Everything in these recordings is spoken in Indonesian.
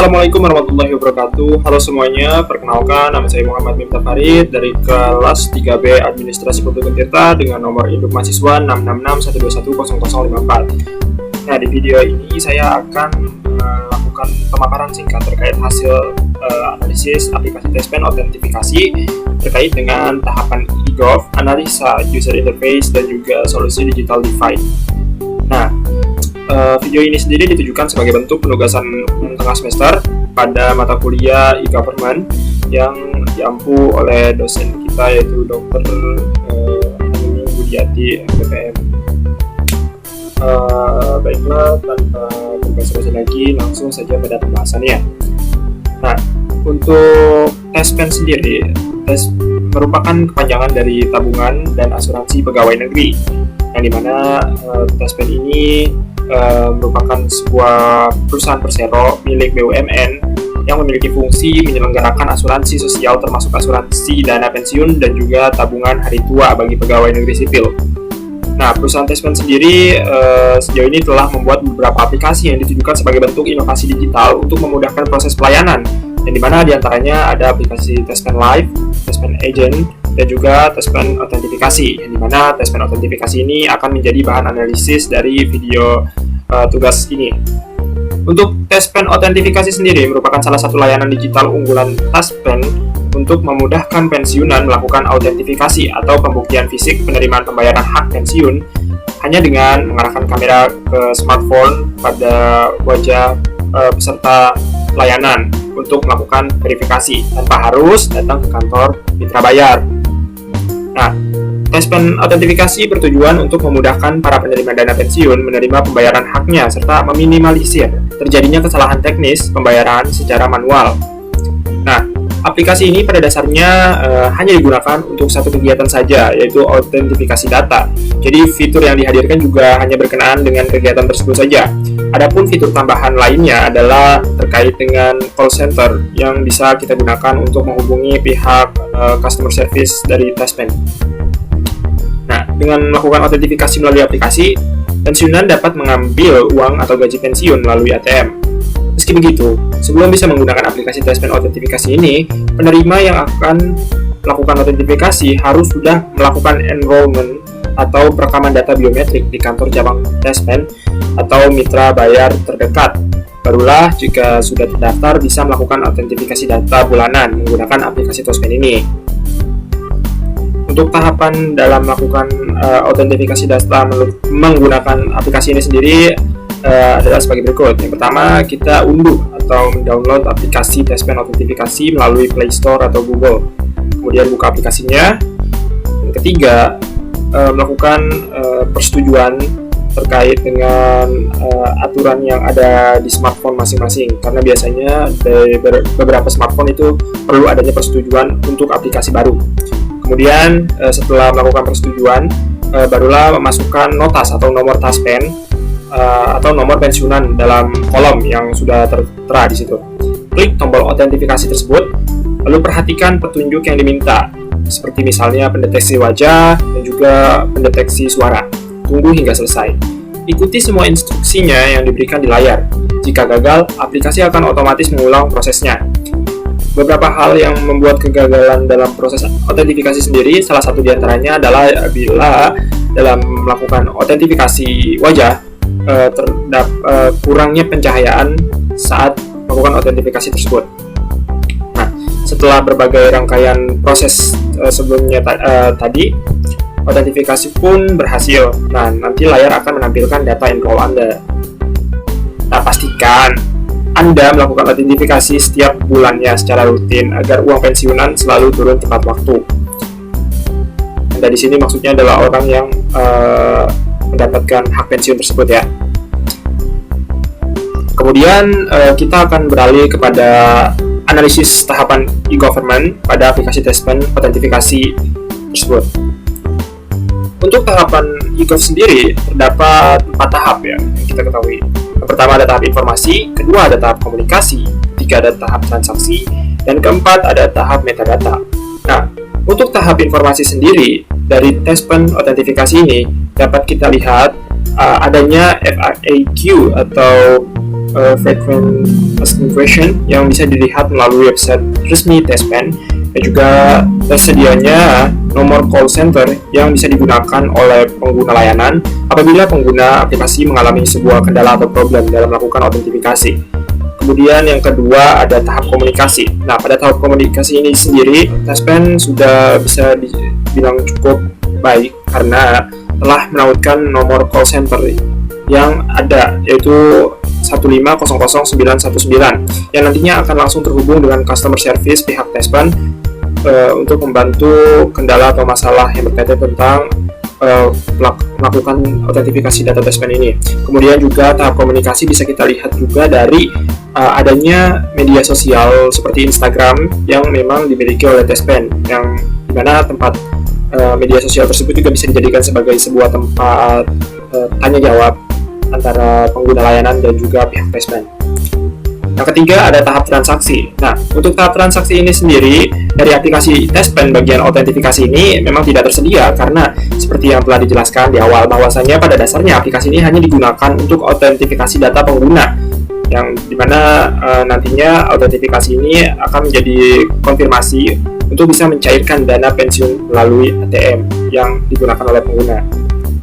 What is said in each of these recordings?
Assalamualaikum warahmatullahi wabarakatuh. Halo semuanya, perkenalkan nama saya Muhammad Miftah Farid dari kelas 3B Administrasi Publik Untirta dengan nomor induk mahasiswa 66612100054. Nah, di video ini saya akan melakukan pemaparan singkat terkait hasil analisis aplikasi Tespen autentifikasi terkait dengan tahapan e-gov, analisa user interface, dan juga solusi digital divide. Nah, video ini sendiri ditujukan sebagai bentuk penugasan tengah semester pada mata kuliah e-government yang diampu oleh dosen kita yaitu Dr. Anini Budiati MPPM. Baiklah, tanpa basa-basi lagi, langsung saja pada pembahasannya. Nah, untuk Tespen sendiri, merupakan kepanjangan dari tabungan dan asuransi pegawai negeri, yang dimana Tespen ini merupakan sebuah perusahaan persero milik BUMN yang memiliki fungsi menyelenggarakan asuransi sosial termasuk asuransi dana pensiun dan juga tabungan hari tua bagi pegawai negeri sipil. Nah, perusahaan Tespen sendiri sejauh ini telah membuat beberapa aplikasi yang ditujukan sebagai bentuk inovasi digital untuk memudahkan proses pelayanan, yang dimana diantaranya ada aplikasi Tespen Live, Tespen Agent, dan juga Tespen autentifikasi, yang dimana Tespen autentifikasi ini akan menjadi bahan analisis dari video tugas ini. Untuk Tespen autentifikasi sendiri merupakan salah satu layanan digital unggulan Tespen untuk memudahkan pensiunan melakukan autentifikasi atau pembuktian fisik penerimaan pembayaran hak pensiun hanya dengan mengarahkan kamera ke smartphone pada wajah peserta layanan untuk melakukan verifikasi tanpa harus datang ke kantor mitra bayar. Nah, Tespen autentifikasi bertujuan untuk memudahkan para penerima dana pensiun menerima pembayaran haknya serta meminimalisir terjadinya kesalahan teknis pembayaran secara manual. Nah, aplikasi ini pada dasarnya hanya digunakan untuk satu kegiatan saja, yaitu autentifikasi data. Jadi fitur yang dihadirkan juga hanya berkenaan dengan kegiatan tersebut saja. Adapun fitur tambahan lainnya adalah terkait dengan call center yang bisa kita gunakan untuk menghubungi pihak customer service dari Tespen. Nah, dengan melakukan autentifikasi melalui aplikasi, pensiunan dapat mengambil uang atau gaji pensiun melalui ATM. Meski begitu, sebelum bisa menggunakan aplikasi Tespen autentifikasi ini, penerima yang akan melakukan autentifikasi harus sudah melakukan enrollment atau perekaman data biometrik di kantor cabang Tespen atau mitra bayar terdekat. Barulah jika sudah terdaftar bisa melakukan autentifikasi data bulanan menggunakan aplikasi Tespen ini. Untuk tahapan dalam melakukan autentifikasi data menggunakan aplikasi ini sendiri adalah sebagai berikut. Yang pertama, kita unduh atau mendownload aplikasi Tespen autentifikasi melalui Play Store atau Google. Kemudian buka aplikasinya. Yang ketiga, melakukan persetujuan terkait dengan aturan yang ada di smartphone masing-masing, karena biasanya dari beberapa smartphone itu perlu adanya persetujuan untuk aplikasi baru. Kemudian setelah melakukan persetujuan, barulah memasukkan notas atau nomor Tespen atau nomor pensiunan dalam kolom yang sudah tertera di situ. Klik tombol autentifikasi tersebut, lalu perhatikan petunjuk yang diminta, seperti misalnya pendeteksi wajah dan juga pendeteksi suara. Tunggu hingga selesai. Ikuti semua instruksinya yang diberikan di layar. Jika gagal, aplikasi akan otomatis mengulang prosesnya. Beberapa hal yang membuat kegagalan dalam proses autentifikasi sendiri, salah satu diantaranya adalah bila dalam melakukan autentifikasi wajah kurangnya pencahayaan saat melakukan autentifikasi tersebut. Nah, setelah berbagai rangkaian proses sebelumnya tadi, autentifikasi pun berhasil. Nah, nanti layar akan menampilkan data enroll Anda. Nah, pastikan Anda melakukan autentifikasi setiap bulannya secara rutin agar uang pensiunan selalu turun tepat waktu. Anda di sini maksudnya adalah orang yang mendapatkan hak pensiun tersebut ya. Kemudian kita akan beralih kepada analisis tahapan e-government pada aplikasi Tespen autentifikasi tersebut. Untuk tahapan e-gov sendiri terdapat 4 tahap ya yang kita ketahui. Yang pertama ada tahap informasi, kedua ada tahap komunikasi, ketiga ada tahap transaksi, dan keempat ada tahap metadata. Nah, untuk tahap informasi sendiri dari Tespen autentifikasi ini dapat kita lihat adanya FAQ atau frequent asking question yang bisa dilihat melalui website resmi Testpen, dan juga tersedianya nomor call center yang bisa digunakan oleh pengguna layanan apabila pengguna aplikasi mengalami sebuah kendala atau problem dalam melakukan autentifikasi. Kemudian yang kedua ada tahap komunikasi. Nah, pada tahap komunikasi ini sendiri, Testpen sudah bisa dibilang cukup baik karena telah menautkan nomor call center yang ada, yaitu 1500919 yang nantinya akan langsung terhubung dengan customer service pihak Testpen untuk membantu kendala atau masalah yang berkaitan tentang melakukan autentifikasi data Testpen ini. Kemudian juga tahap komunikasi bisa kita lihat juga dari adanya media sosial seperti Instagram yang memang dimiliki oleh Testpen, yang dimana tempat media sosial tersebut juga bisa dijadikan sebagai sebuah tempat tanya jawab antara pengguna layanan dan juga pihak Testpen. Yang ketiga ada tahap transaksi. Nah, untuk tahap transaksi ini sendiri dari aplikasi Testpen bagian autentifikasi ini memang tidak tersedia karena seperti yang telah dijelaskan di awal bahwasanya pada dasarnya aplikasi ini hanya digunakan untuk autentifikasi data pengguna, yang dimana nantinya autentifikasi ini akan menjadi konfirmasi untuk bisa mencairkan dana pensiun melalui ATM yang digunakan oleh pengguna.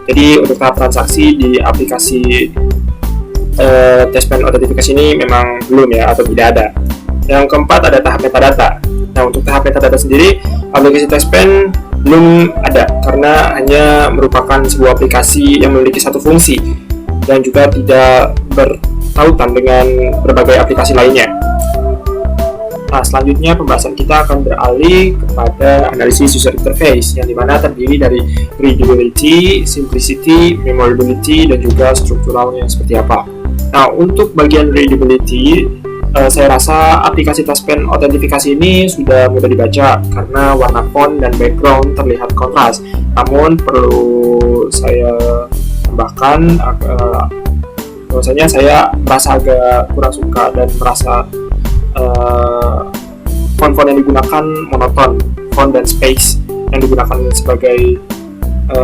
Jadi untuk tahap transaksi di aplikasi Testpen autentifikasi ini memang belum ya, atau tidak ada. Yang keempat ada tahap metadata. Nah, untuk tahap metadata sendiri aplikasi Testpen belum ada karena hanya merupakan sebuah aplikasi yang memiliki satu fungsi dan juga tidak bertautan dengan berbagai aplikasi lainnya. Nah, selanjutnya pembahasan kita akan beralih kepada analisis user interface yang dimana terdiri dari readability, simplicity, memorability, dan juga strukturalnya seperti apa. Nah, untuk bagian readability, saya rasa aplikasi Testpen autentifikasi ini sudah mudah dibaca karena warna font dan background terlihat kontras. Namun perlu saya tambahkan bahwasanya saya merasa agak kurang suka dan merasa font-font yang digunakan monoton, font dan space yang digunakan sebagai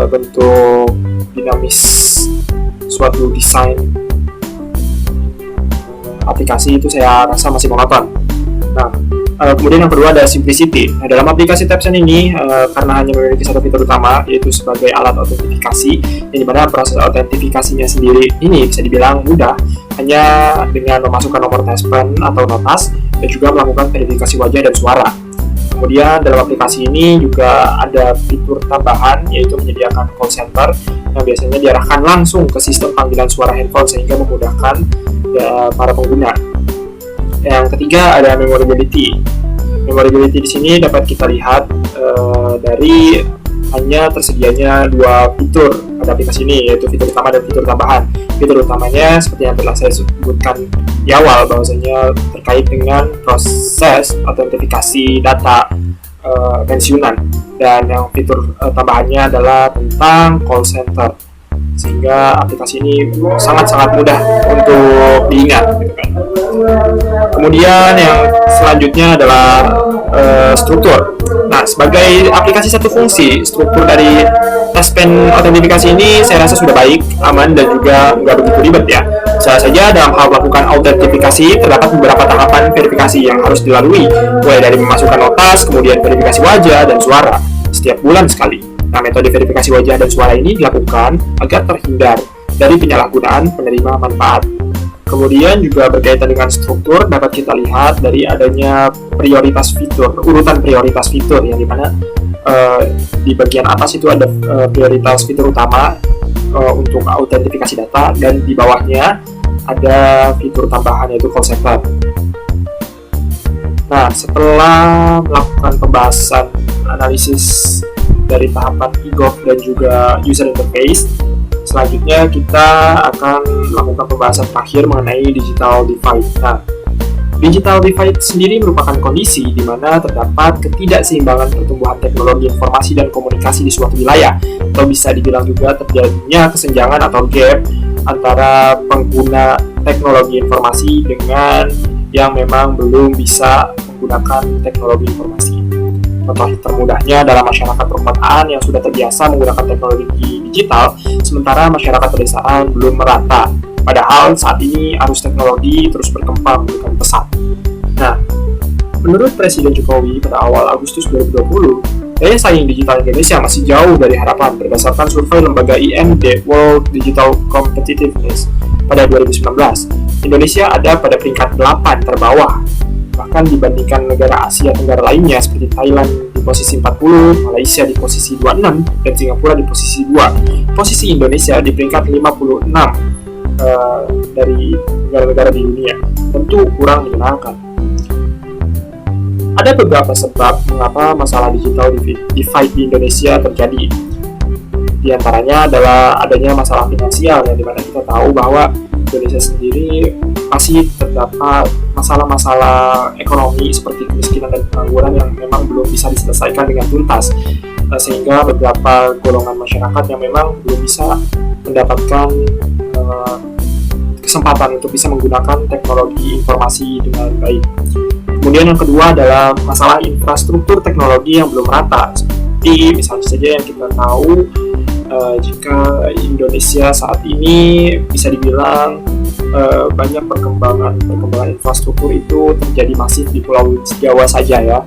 bentuk dinamis suatu desain aplikasi itu saya rasa masih monoton. Nah, kemudian yang kedua ada simplicity. Nah, dalam aplikasi Testpen ini karena hanya memiliki satu fitur utama yaitu sebagai alat autentifikasi, yang dimana proses autentifikasinya sendiri ini bisa dibilang mudah, hanya dengan memasukkan nomor Testpen atau notas dan juga melakukan verifikasi wajah dan suara. Kemudian dalam aplikasi ini juga ada fitur tambahan yaitu menyediakan call center yang biasanya diarahkan langsung ke sistem panggilan suara handphone sehingga memudahkan para pengguna. Yang ketiga ada memorability. Memorability di sini dapat kita lihat dari hanya tersedianya dua fitur pada aplikasi ini, yaitu fitur utama dan fitur tambahan. Fitur utamanya seperti yang telah saya sebutkan di awal bahwasanya terkait dengan proses autentifikasi data pensiunan, dan yang fitur tambahannya adalah tentang call center, sehingga aplikasi ini sangat-sangat mudah untuk diingat gitu kan. Kemudian yang selanjutnya adalah struktur. Nah, sebagai aplikasi satu fungsi, struktur dari Testpen autentifikasi ini saya rasa sudah baik, aman, dan juga nggak begitu ribet ya. Salah saja dalam hal melakukan autentifikasi terdapat beberapa tahapan verifikasi yang harus dilalui, mulai dari memasukkan notas, kemudian verifikasi wajah dan suara setiap bulan sekali. Nah, metode verifikasi wajah dan suara ini dilakukan agar terhindar dari penyalahgunaan penerima manfaat. Kemudian juga berkaitan dengan struktur dapat kita lihat dari adanya prioritas fitur, urutan prioritas fitur yang dimana di bagian atas itu ada prioritas fitur utama untuk autentifikasi data, dan di bawahnya ada fitur tambahan yaitu call center. Nah, setelah melakukan pembahasan analisis dari tahapan e-gov dan juga user interface, selanjutnya kita akan melakukan pembahasan terakhir mengenai digital divide. Nah, digital divide sendiri merupakan kondisi di mana terdapat ketidakseimbangan pertumbuhan teknologi informasi dan komunikasi di suatu wilayah, atau bisa dibilang juga terjadinya kesenjangan atau gap antara pengguna teknologi informasi dengan yang memang belum bisa menggunakan teknologi informasi. Contoh termudahnya dalam masyarakat perkotaan yang sudah terbiasa menggunakan teknologi digital, sementara masyarakat pedesaan belum merata Padahal saat ini arus teknologi terus berkembang dengan pesat. Nah, menurut Presiden Jokowi pada awal Agustus 2020, daya saing digital Indonesia masih jauh dari harapan berdasarkan survei lembaga IMD World Digital Competitiveness pada 2019. Indonesia ada pada peringkat 8 terbawah, bahkan dibandingkan negara Asia Tenggara lainnya seperti Thailand di posisi 40, Malaysia di posisi 26, dan Singapura di posisi 2. Posisi Indonesia di peringkat 56 dari negara-negara di dunia. Tentu kurang menyenangkan. Ada beberapa sebab mengapa masalah digital divide di Indonesia terjadi. Di antaranya adalah adanya masalah finansial, yang dimana kita tahu bahwa Indonesia sendiri masih terdapat masalah-masalah ekonomi seperti kemiskinan dan pengangguran yang memang belum bisa diselesaikan dengan tuntas, sehingga beberapa golongan masyarakat yang memang belum bisa mendapatkan kesempatan untuk bisa menggunakan teknologi informasi dengan baik. Kemudian yang kedua adalah masalah infrastruktur teknologi yang belum merata. Seperti misalnya saja yang kita tahu, jika Indonesia saat ini bisa dibilang banyak perkembangan infrastruktur itu terjadi masif di Pulau Jawa saja ya.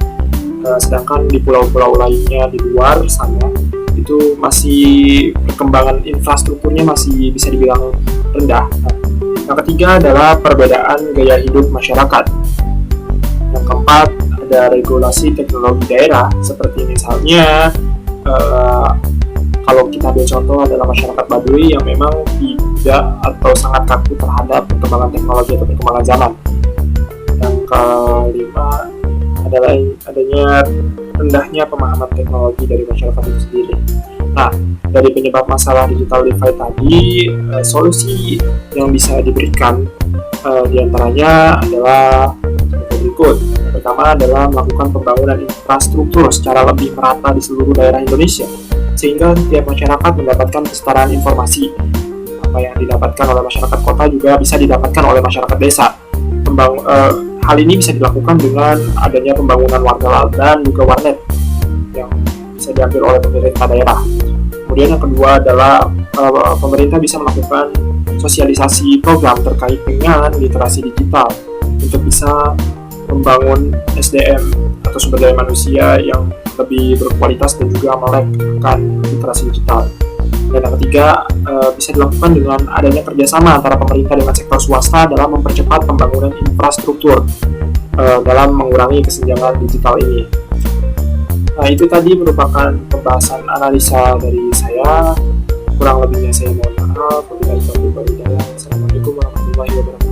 Sedangkan di pulau-pulau lainnya di luar sana itu masih perkembangan infrastrukturnya masih bisa dibilang rendah. Yang ketiga adalah perbedaan gaya hidup masyarakat. Yang keempat ada regulasi teknologi daerah, seperti misalnya kalau kita ambil contoh adalah masyarakat Baduy yang memang tidak atau sangat kaku terhadap perkembangan teknologi atau perkembangan zaman. Yang kelima adalah adanya rendahnya pemahaman teknologi dari masyarakat itu sendiri. Nah, dari penyebab masalah digital divide tadi, solusi yang bisa diberikan diantaranya adalah berikut. Yang pertama adalah melakukan pembangunan infrastruktur secara lebih merata di seluruh daerah Indonesia, sehingga setiap masyarakat mendapatkan kesetaraan informasi. Apa yang didapatkan oleh masyarakat kota juga bisa didapatkan oleh masyarakat desa. Hal ini bisa dilakukan dengan adanya pembangunan warga dan juga warnet yang bisa diambil oleh pemerintah daerah. Kemudian yang kedua adalah pemerintah bisa melakukan sosialisasi program terkait dengan literasi digital untuk bisa membangun SDM atau sumber daya manusia yang lebih berkualitas dan juga melek akan literasi digital. Dan yang ketiga, bisa dilakukan dengan adanya kerjasama antara pemerintah dengan sektor swasta dalam mempercepat pembangunan infrastruktur dalam mengurangi kesenjangan digital ini. Nah, itu tadi merupakan pembahasan analisa dari saya. Kurang lebihnya saya mohon maaf. Wabillahi taufiq wal hidayah. Assalamualaikum warahmatullahi wabarakatuh.